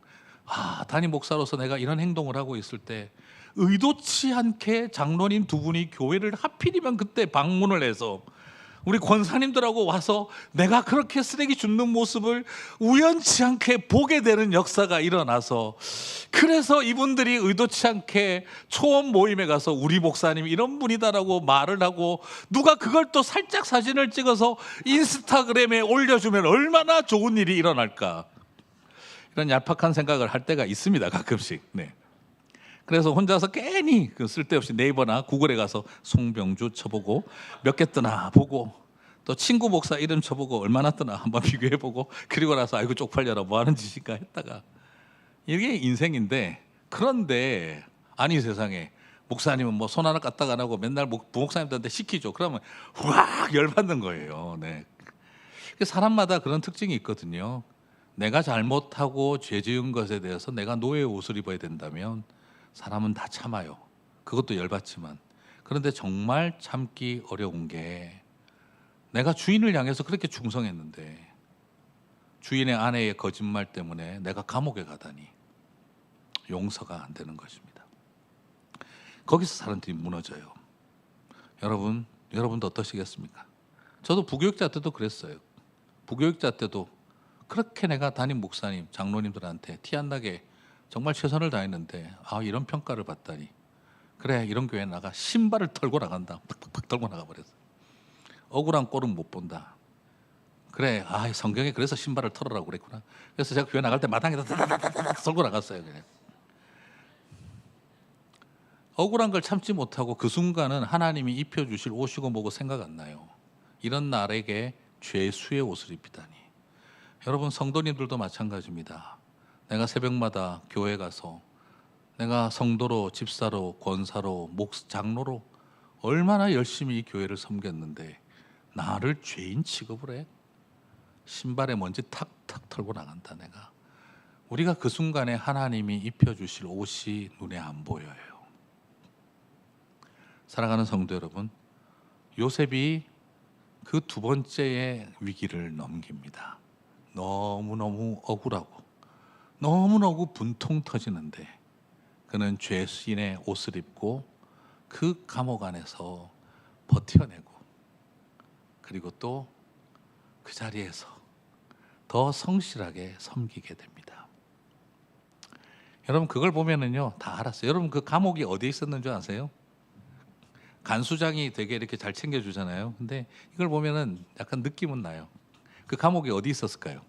담임 목사로서 내가 이런 행동을 하고 있을 때 의도치 않게 장로님 두 분이 교회를 하필이면 그때 방문을 해서 우리 권사님들하고 와서 내가 그렇게 쓰레기 줍는 모습을 우연치 않게 보게 되는 역사가 일어나서, 그래서 이분들이 의도치 않게 초원 모임에 가서 우리 목사님 이런 분이다라고 말을 하고, 누가 그걸 또 살짝 사진을 찍어서 인스타그램에 올려주면 얼마나 좋은 일이 일어날까. 이런 얄팍한 생각을 할 때가 있습니다. 가끔씩. 네. 그래서 혼자서 괜히 쓸데없이 네이버나 구글에 가서 송병주 쳐보고 몇 개 뜨나 보고, 또 친구 목사 이름 쳐보고 얼마나 뜨나 한번 비교해보고, 그리고 나서 아이고 쪽팔려라, 뭐 하는 짓인가 했다가. 이게 인생인데, 그런데 아니 세상에 목사님은 뭐 손 하나 까딱 안 하고 맨날 부목사님들한테 시키죠. 그러면 확 열받는 거예요. 네. 사람마다 그런 특징이 있거든요. 내가 잘못하고 죄 지은 것에 대해서 내가 노예의 옷을 입어야 된다면 사람은 다 참아요. 그것도 열받지만. 그런데 정말 참기 어려운 게, 내가 주인을 향해서 그렇게 충성했는데 주인의 아내의 거짓말 때문에 내가 감옥에 가다니 용서가 안 되는 것입니다. 거기서 사람들이 무너져요. 여러분도 어떠시겠습니까? 저도 부교육자 때도 그랬어요. 부교육자 때도 그렇게 내가 담임 목사님, 장로님들한테 티 안 나게 정말 최선을 다했는데, 이런 평가를 받다니. 그래, 이런 교회 나가 신발을 털고 나간다. 팍팍팍 털고 나가버렸어. 억울한 꼴은 못 본다. 그래, 성경에 그래서 신발을 털으라고 그랬구나. 그래서 제가 교회 나갈 때 마당에다 다다다다다 털고 나갔어요. 그냥. 억울한 걸 참지 못하고 그 순간은 하나님이 입혀주실 옷이고 뭐고 생각 안 나요. 이런 날에게 죄수의 옷을 입히다니. 여러분, 성도님들도 마찬가지입니다. 내가 새벽마다 교회 가서 내가 성도로, 집사로, 권사로, 장로로 얼마나 열심히 이 교회를 섬겼는데 나를 죄인 취급을 해? 신발에 먼지 탁탁 털고 나간다. 내가 우리가 그 순간에 하나님이 입혀주실 옷이 눈에 안 보여요. 사랑하는 성도 여러분, 요셉이 그 두 번째의 위기를 넘깁니다. 너무너무 억울하고 너무너무 분통 터지는데 그는 죄수인의 옷을 입고 그 감옥 안에서 버텨내고 그리고 또 그 자리에서 더 성실하게 섬기게 됩니다. 여러분 그걸 보면은요 다 알았어요. 여러분 그 감옥이 어디에 있었는 줄 아세요? 간수장이 되게 이렇게 잘 챙겨주잖아요. 근데 이걸 보면은 약간 느낌은 나요. 그 감옥이 어디 있었을까요?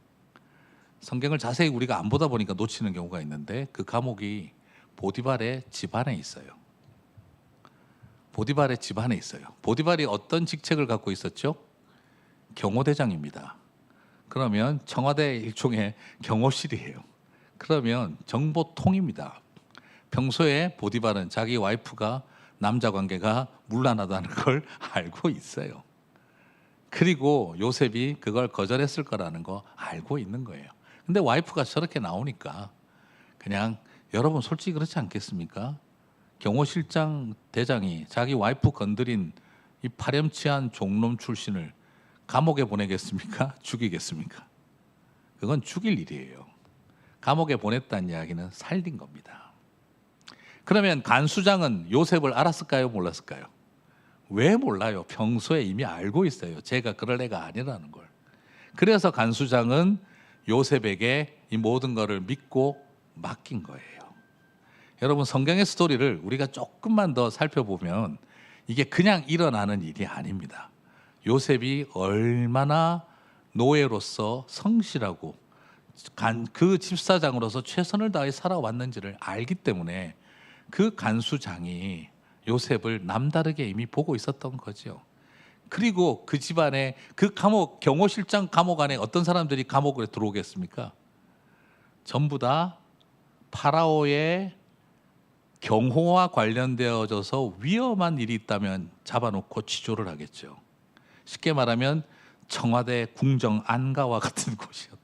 성경을 자세히 우리가 안 보다 보니까 놓치는 경우가 있는데 그 감옥이 보디발의 집안에 있어요. 보디발의 집안에 있어요. 보디발이 어떤 직책을 갖고 있었죠? 경호대장입니다. 그러면 청와대 일종의 경호실이에요. 그러면 정보통입니다. 평소에 보디발은 자기 와이프가 남자 관계가 문란하다는 걸 알고 있어요. 그리고 요셉이 그걸 거절했을 거라는 거 알고 있는 거예요. 근데 와이프가 저렇게 나오니까 그냥 여러분 솔직히 그렇지 않겠습니까? 경호실장 대장이 자기 와이프 건드린 이 파렴치한 종놈 출신을 감옥에 보내겠습니까? 죽이겠습니까? 그건 죽일 일이에요. 감옥에 보냈다는 이야기는 살린 겁니다. 그러면 간수장은 요셉을 알았을까요? 몰랐을까요? 왜 몰라요? 평소에 이미 알고 있어요. 제가 그럴 애가 아니라는 걸. 그래서 간수장은 요셉에게 이 모든 것을 믿고 맡긴 거예요. 여러분 성경의 스토리를 우리가 조금만 더 살펴보면 이게 그냥 일어나는 일이 아닙니다. 요셉이 얼마나 노예로서 성실하고 그 집사장으로서 최선을 다해 살아왔는지를 알기 때문에 그 간수장이 요셉을 남다르게 이미 보고 있었던 거죠. 그리고 그 집안에 그 감옥 경호실장 감옥 안에 어떤 사람들이 감옥에 들어오겠습니까? 전부 다 파라오의 경호와 관련되어져서 위험한 일이 있다면 잡아놓고 치조를 하겠죠. 쉽게 말하면 청와대 궁정 안가와 같은 곳이었다.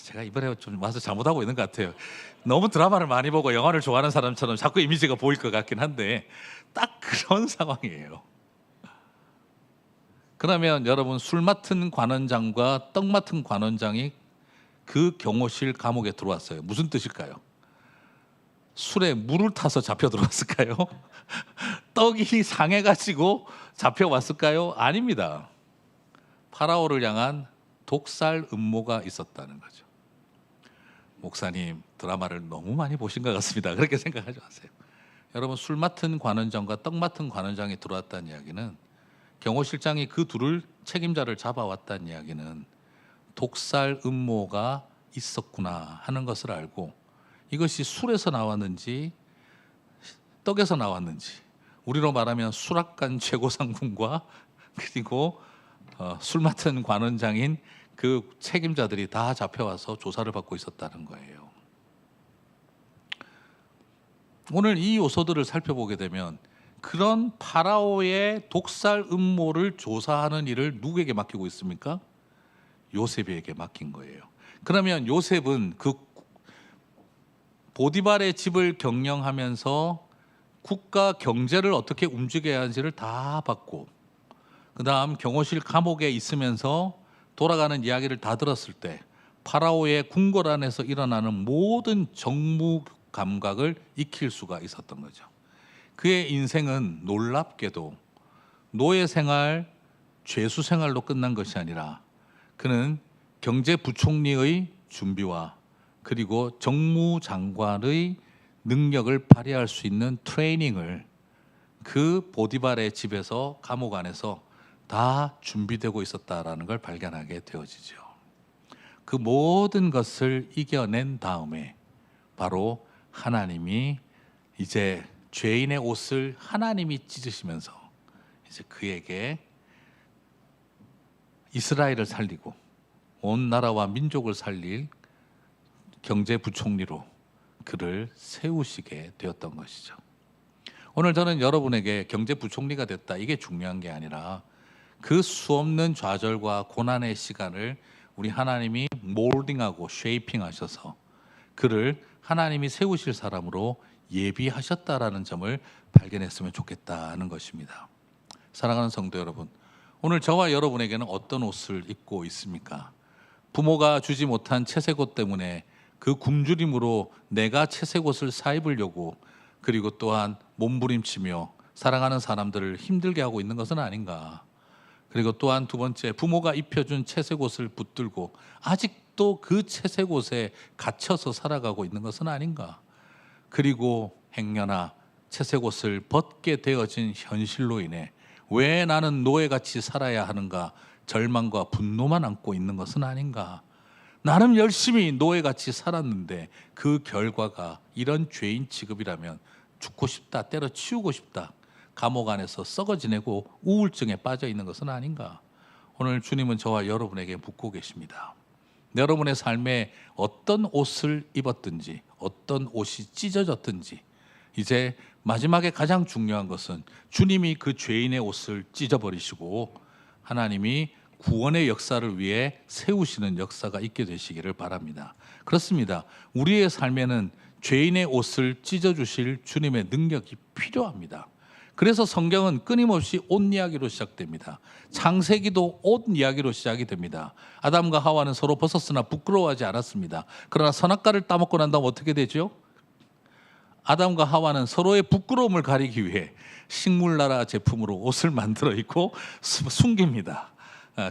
제가 이번에 좀 와서 잘못하고 있는 것 같아요. 너무 드라마를 많이 보고 영화를 좋아하는 사람처럼 자꾸 이미지가 보일 것 같긴 한데 딱 그런 상황이에요. 그러면 여러분 술 맡은 관원장과 떡 맡은 관원장이 그 경호실 감옥에 들어왔어요. 무슨 뜻일까요? 술에 물을 타서 잡혀 들어왔을까요? 떡이 상해가지고 잡혀왔을까요? 아닙니다. 파라오를 향한 독살 음모가 있었다는 거죠. 목사님 드라마를 너무 많이 보신 것 같습니다. 그렇게 생각하지 마세요. 여러분 술 맡은 관원장과 떡 맡은 관원장이 들어왔다는 이야기는 경호실장이 그 둘을 책임자를 잡아왔다는 이야기는 독살 음모가 있었구나 하는 것을 알고 이것이 술에서 나왔는지 떡에서 나왔는지 우리로 말하면 수락관 최고상궁과 그리고 술 맡은 관원장인 그 책임자들이 다 잡혀와서 조사를 받고 있었다는 거예요. 오늘 이 요소들을 살펴보게 되면 그런 파라오의 독살 음모를 조사하는 일을 누구에게 맡기고 있습니까? 요셉에게 맡긴 거예요. 그러면 요셉은 그 보디발의 집을 경영하면서 국가 경제를 어떻게 움직여야 하는지를 다 봤고 그 다음 경호실 감옥에 있으면서 돌아가는 이야기를 다 들었을 때 파라오의 궁궐 안에서 일어나는 모든 정무 감각을 익힐 수가 있었던 거죠. 그의 인생은 놀랍게도 노예 생활, 죄수 생활로 끝난 것이 아니라 그는 경제부총리의 준비와 그리고 정무장관의 능력을 발휘할 수 있는 트레이닝을 그 보디발의 집에서 감옥 안에서 다 준비되고 있었다라는 걸 발견하게 되어지죠. 그 모든 것을 이겨낸 다음에 바로 하나님이 이제 죄인의 옷을 하나님이 찢으시면서 이제 그에게 이스라엘을 살리고 온 나라와 민족을 살릴 경제부총리로 그를 세우시게 되었던 것이죠. 오늘 저는 여러분에게 경제부총리가 됐다 이게 중요한 게 아니라 그 수없는 좌절과 고난의 시간을 우리 하나님이 몰딩하고 쉐이핑하셔서 그를 하나님이 세우실 사람으로 예비하셨다라는 점을 발견했으면 좋겠다는 것입니다. 사랑하는 성도 여러분, 오늘 저와 여러분에게는 어떤 옷을 입고 있습니까? 부모가 주지 못한 채색 옷 때문에 그 굶주림으로 내가 채색 옷을 사입으려고, 그리고 또한 몸부림치며 사랑하는 사람들을 힘들게 하고 있는 것은 아닌가? 그리고 또한 두 번째, 부모가 입혀준 채색 옷을 붙들고 아직도 그 채색 옷에 갇혀서 살아가고 있는 것은 아닌가? 그리고 행여나 채색 옷을 벗게 되어진 현실로 인해 왜 나는 노예같이 살아야 하는가 절망과 분노만 안고 있는 것은 아닌가? 나름 열심히 노예같이 살았는데 그 결과가 이런 죄인 취급이라면 죽고 싶다, 때려치우고 싶다, 감옥 안에서 썩어 지내고 우울증에 빠져 있는 것은 아닌가? 오늘 주님은 저와 여러분에게 묻고 계십니다. 여러분의 삶에 어떤 옷을 입었든지, 어떤 옷이 찢어졌든지, 이제 마지막에 가장 중요한 것은 주님이 그 죄인의 옷을 찢어버리시고 하나님이 구원의 역사를 위해 세우시는 역사가 있게 되시기를 바랍니다. 그렇습니다. 우리의 삶에는 죄인의 옷을 찢어주실 주님의 능력이 필요합니다. 그래서 성경은 끊임없이 옷 이야기로 시작됩니다. 창세기도 옷 이야기로 시작이 됩니다. 아담과 하와는 서로 벗었으나 부끄러워하지 않았습니다. 그러나 선악과를 따먹고 난 다음 어떻게 되죠? 아담과 하와는 서로의 부끄러움을 가리기 위해 식물나라 제품으로 옷을 만들어 입고 숨깁니다.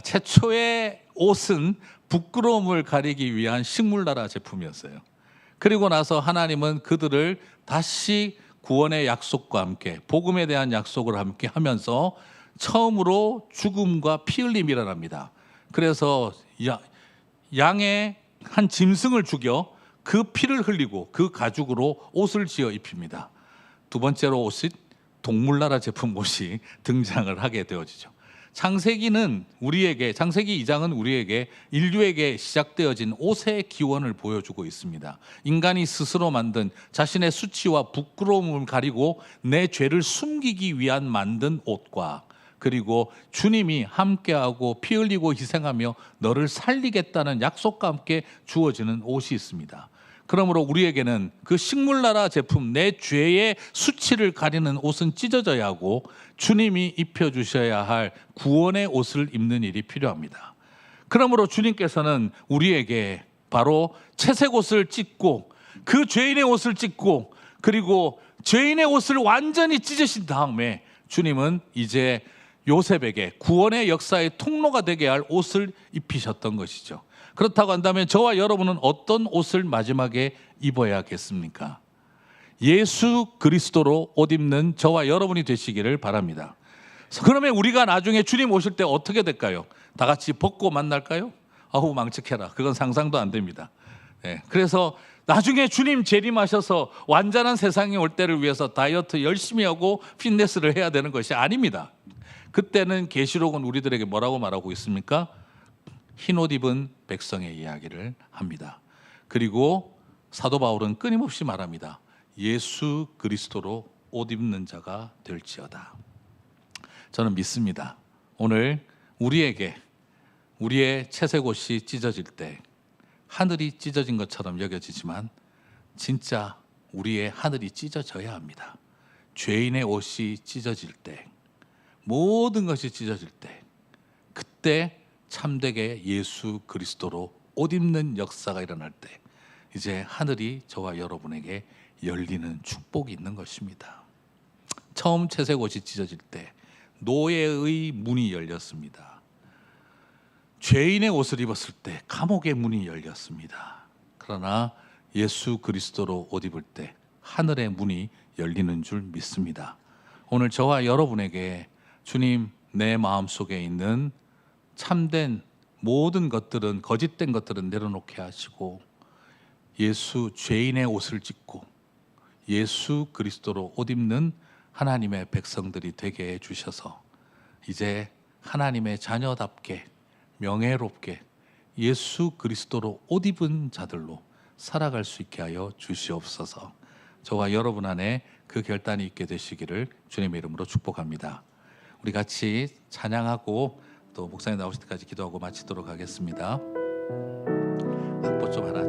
최초의 옷은 부끄러움을 가리기 위한 식물나라 제품이었어요. 그리고 나서 하나님은 그들을 다시 구원의 약속과 함께, 복음에 대한 약속을 함께 하면서 처음으로 죽음과 피 흘림이 일어납니다. 그래서 양의 한 짐승을 죽여 그 피를 흘리고 그 가죽으로 옷을 지어 입힙니다. 두 번째로 옷이 동물나라 제품 옷이 등장을 하게 되어지죠. 창세기 2장은 우리에게 인류에게 시작되어진 옷의 기원을 보여주고 있습니다. 인간이 스스로 만든 자신의 수치와 부끄러움을 가리고 내 죄를 숨기기 위한 만든 옷과, 그리고 주님이 함께하고 피 흘리고 희생하며 너를 살리겠다는 약속과 함께 주어지는 옷이 있습니다. 그러므로 우리에게는 그 식물나라 제품, 내 죄의 수치를 가리는 옷은 찢어져야 하고 주님이 입혀주셔야 할 구원의 옷을 입는 일이 필요합니다. 그러므로 주님께서는 우리에게 바로 채색 옷을 찢고 그 죄인의 옷을 찢고 그리고 죄인의 옷을 완전히 찢으신 다음에 주님은 이제 요셉에게 구원의 역사의 통로가 되게 할 옷을 입히셨던 것이죠. 그렇다고 한다면 저와 여러분은 어떤 옷을 마지막에 입어야겠습니까? 예수 그리스도로 옷 입는 저와 여러분이 되시기를 바랍니다. 그러면 우리가 나중에 주님 오실 때 어떻게 될까요? 다 같이 벗고 만날까요? 아우 망측해라. 그건 상상도 안 됩니다. 네, 그래서 나중에 주님 재림하셔서 완전한 세상이 올 때를 위해서 다이어트 열심히 하고 피트니스를 해야 되는 것이 아닙니다. 그때는 계시록은 우리들에게 뭐라고 말하고 있습니까? 흰옷 입은 백성의 이야기를 합니다. 그리고 사도 바울은 끊임없이 말합니다. 예수 그리스도로 옷 입는 자가 될지어다. 저는 믿습니다. 오늘 우리에게 우리의 채색 옷이 찢어질 때 하늘이 찢어진 것처럼 여겨지지만 진짜 우리의 하늘이 찢어져야 합니다. 죄인의 옷이 찢어질 때, 모든 것이 찢어질 때, 그때 참되게 예수 그리스도로 옷 입는 역사가 일어날 때 이제 하늘이 저와 여러분에게 열리는 축복이 있는 것입니다. 처음 채색 옷이 찢어질 때 노예의 문이 열렸습니다. 죄인의 옷을 입었을 때 감옥의 문이 열렸습니다. 그러나 예수 그리스도로 옷 입을 때 하늘의 문이 열리는 줄 믿습니다. 오늘 저와 여러분에게 주님, 내 마음속에 있는 참된 모든 것들은, 거짓된 것들은 내려놓게 하시고 예수 죄인의 옷을 찢고 예수 그리스도로 옷 입는 하나님의 백성들이 되게 해주셔서 이제 하나님의 자녀답게 명예롭게 예수 그리스도로 옷 입은 자들로 살아갈 수 있게 하여 주시옵소서. 저와 여러분 안에 그 결단이 있게 되시기를 주님의 이름으로 축복합니다. 우리 같이 찬양하고 또 목사님 나오실 때까지 기도하고 마치도록 하겠습니다. 악보 좀 하나